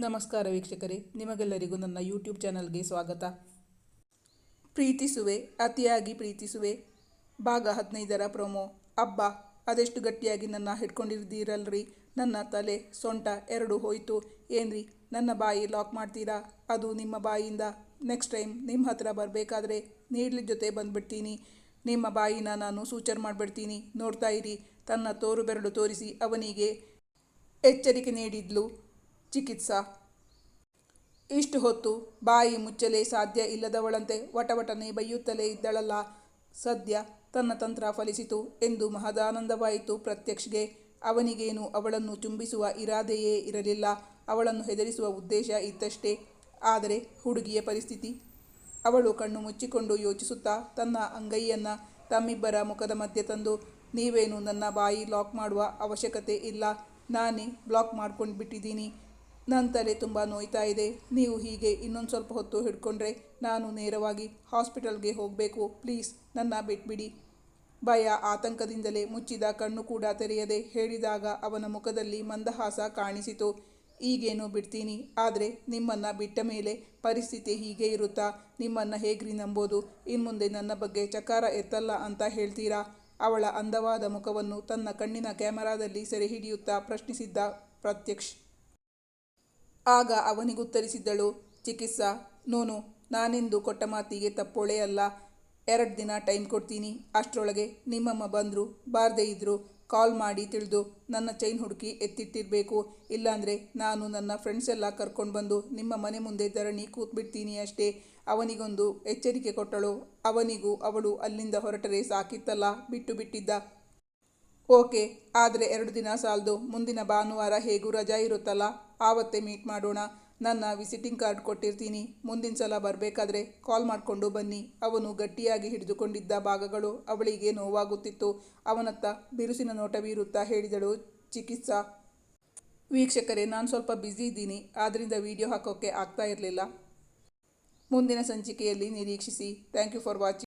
ನಮಸ್ಕಾರ ವೀಕ್ಷಕರೇ, ನಿಮಗೆಲ್ಲರಿಗೂ ನನ್ನ ಯೂಟ್ಯೂಬ್ ಚಾನಲ್ಗೆ ಸ್ವಾಗತ. ಪ್ರೀತಿಸುವೆ, ಅತಿಯಾಗಿ ಪ್ರೀತಿಸುವೆ ಭಾಗ 15ರ ಪ್ರೊಮೋ. ಅಬ್ಬಾ, ಅದೆಷ್ಟು ಗಟ್ಟಿಯಾಗಿ ನನ್ನ ಹಿಡ್ಕೊಂಡಿದ್ದೀರಲ್ರಿ. ನನ್ನ ತಲೆ ಸೊಂಟ ಎರಡೂ ಹೋಯ್ತು. ಏನ್ರಿ ನನ್ನ ಬಾಯಿ ಲಾಕ್ ಮಾಡ್ತೀರಾ? ಅದು ನಿಮ್ಮ ಬಾಯಿಯಿಂದ. ನೆಕ್ಸ್ಟ್ ಟೈಮ್ ನಿಮ್ಮ ಹತ್ರ ಬರಬೇಕಾದ್ರೆ ನೀಡ್ಲಿ ಜೊತೆ ಬಂದ್ಬಿಡ್ತೀನಿ. ನಿಮ್ಮ ಬಾಯಿನ ನಾನು ಸೂಚರ್ ಮಾಡಿಬಿಡ್ತೀನಿ. ನೋಡ್ತಾ ಇರಿ. ತನ್ನ ತೋರು ಬೆರಳು ತೋರಿಸಿ ಅವನಿಗೆ ಎಚ್ಚರಿಕೆ ನೀಡಿದ್ಲು ಚಿಕಿತ್ಸಾ. ಇಷ್ಟು ಹೊತ್ತು ಬಾಯಿ ಮುಚ್ಚಲೇ ಸಾಧ್ಯ ಇಲ್ಲದವಳಂತೆ ವಟವಟನೆ ಬೈಯುತ್ತಲೇ ಇದ್ದಳಲ್ಲ. ಸದ್ಯ ತನ್ನ ತಂತ್ರ ಫಲಿಸಿತು ಎಂದು ಮಹದಾನಂದವಾಯಿತು ಪ್ರತ್ಯಕ್ಷಗೆ. ಅವನಿಗೇನು ಅವಳನ್ನು ಚುಂಬಿಸುವ ಇರಾದೆಯೇ ಇರಲಿಲ್ಲ. ಅವಳನ್ನು ಹೆದರಿಸುವ ಉದ್ದೇಶ ಇತ್ತಷ್ಟೇ. ಆದರೆ ಹುಡುಗಿಯ ಪರಿಸ್ಥಿತಿ. ಅವಳು ಕಣ್ಣು ಮುಚ್ಚಿಕೊಂಡು ಯೋಚಿಸುತ್ತಾ ತನ್ನ ಅಂಗೈಯನ್ನು ತಮ್ಮಿಬ್ಬರ ಮುಖದ ಮಧ್ಯೆ ತಂದು, ನೀವೇನು ನನ್ನ ಬಾಯಿ ಲಾಕ್ ಮಾಡುವ ಅವಶ್ಯಕತೆ ಇಲ್ಲ. ನಾನೇ ಬ್ಲಾಕ್ ಮಾಡ್ಕೊಂಡು ಬಿಟ್ಟಿದ್ದೀನಿ. ನನ್ನ ತಲೆ ತುಂಬ ನೋಯ್ತಾ ಇದೆ. ನೀವು ಹೀಗೆ ಇನ್ನೊಂದು ಸ್ವಲ್ಪ ಹೊತ್ತು ಹಿಡ್ಕೊಂಡ್ರೆ ನಾನು ನೇರವಾಗಿ ಹಾಸ್ಪಿಟಲ್ಗೆ ಹೋಗಬೇಕು. ಪ್ಲೀಸ್ ನನ್ನ ಬಿಟ್ಬಿಡಿ. ಭಯ ಆತಂಕದಿಂದಲೇ ಮುಚ್ಚಿದ ಕಣ್ಣು ಕೂಡ ತೆರೆಯದೆ ಹೇಳಿದಾಗ ಅವನ ಮುಖದಲ್ಲಿ ಮಂದಹಾಸ ಕಾಣಿಸಿತು. ಈಗೇನು ಬಿಡ್ತೀನಿ, ಆದರೆ ನಿಮ್ಮನ್ನು ಬಿಟ್ಟ ಮೇಲೆ ಪರಿಸ್ಥಿತಿ ಹೀಗೆ ಇರುತ್ತಾ? ನಿಮ್ಮನ್ನು ಹೇಗ್ರಿ ನಂಬೋದು? ಇನ್ಮುಂದೆ ನನ್ನ ಬಗ್ಗೆ ಚಕಾರ ಎತ್ತಲ್ಲ ಅಂತ ಹೇಳ್ತೀರಾ? ಅವಳ ಅಂದವಾದ ಮುಖವನ್ನು ತನ್ನ ಕಣ್ಣಿನ ಕ್ಯಾಮರಾದಲ್ಲಿ ಸೆರೆ ಹಿಡಿಯುತ್ತಾ ಪ್ರಶ್ನಿಸಿದ್ದ ಪ್ರತ್ಯಕ್ಷ್. ಆಗ ಅವನಿಗುತ್ತರಿಸಿದ್ದಳು ಚಿಕಿತ್ಸಾ. ನೋನು, ನಾನೆಂದು ಕೊಟ್ಟ ಮಾತಿಗೆ ತಪ್ಪೋಳೆ ಅಲ್ಲ. 2 ದಿನ ಟೈಮ್ ಕೊಡ್ತೀನಿ. ಅಷ್ಟರೊಳಗೆ ನಿಮ್ಮಮ್ಮ ಬಂದರು ಬಾರದೇ ಇದ್ದರು ಕಾಲ್ ಮಾಡಿ ತಿಳಿದು ನನ್ನ ಚೈನ್ ಹುಡುಕಿ ಎತ್ತಿಟ್ಟಿರಬೇಕು. ಇಲ್ಲಾಂದರೆ ನಾನು ನನ್ನ ಫ್ರೆಂಡ್ಸ್ ಎಲ್ಲ ಕರ್ಕೊಂಡು ಬಂದು ನಿಮ್ಮ ಮನೆ ಮುಂದೆ ಧರಣಿ ಕೂತ್ಬಿಡ್ತೀನಿ ಅಷ್ಟೇ. ಅವನಿಗೊಂದು ಎಚ್ಚರಿಕೆ ಕೊಟ್ಟಳು. ಅವನಿಗೂ ಅವಳು ಅಲ್ಲಿಂದ ಹೊರಟರೆ ಸಾಕಿತ್ತಲ್ಲ, ಬಿಟ್ಟು ಬಿಟ್ಟಿದ್ದ. ಓಕೆ, ಆದರೆ 2 ದಿನ ಸಾಲದು. ಮುಂದಿನ ಭಾನುವಾರ ಹೇಗೂ ರಜಾ ಇರುತ್ತಲ್ಲ, ಆವತ್ತೇ ಮೀಟ್ ಮಾಡೋಣ. ನನ್ನ ವಿಸಿಟಿಂಗ್ ಕಾರ್ಡ್ ಕೊಟ್ಟಿರ್ತೀನಿ. ಮುಂದಿನ ಸಲ ಬರಬೇಕಾದ್ರೆ ಕಾಲ್ ಮಾಡಿಕೊಂಡು ಬನ್ನಿ. ಅವನು ಗಟ್ಟಿಯಾಗಿ ಹಿಡಿದುಕೊಂಡಿದ್ದ ಭಾಗಗಳು ಅವಳಿಗೆ ನೋವಾಗುತ್ತಿತ್ತು. ಅವನತ್ತ ಬಿರುಸಿನ ನೋಟ ಬೀರುತ್ತಾ ಹೇಳಿದಳು ಚಿಕಿತ್ಸಾ. ವೀಕ್ಷಕರೇ, ನಾನು ಸ್ವಲ್ಪ ಬ್ಯುಸಿ ಇದ್ದೀನಿ, ಆದ್ದರಿಂದ ವಿಡಿಯೋ ಹಾಕೋಕ್ಕೆ ಆಗ್ತಾ ಇರಲಿಲ್ಲ. ಮುಂದಿನ ಸಂಚಿಕೆಯಲ್ಲಿ ನಿರೀಕ್ಷಿಸಿ. Thank you for watching.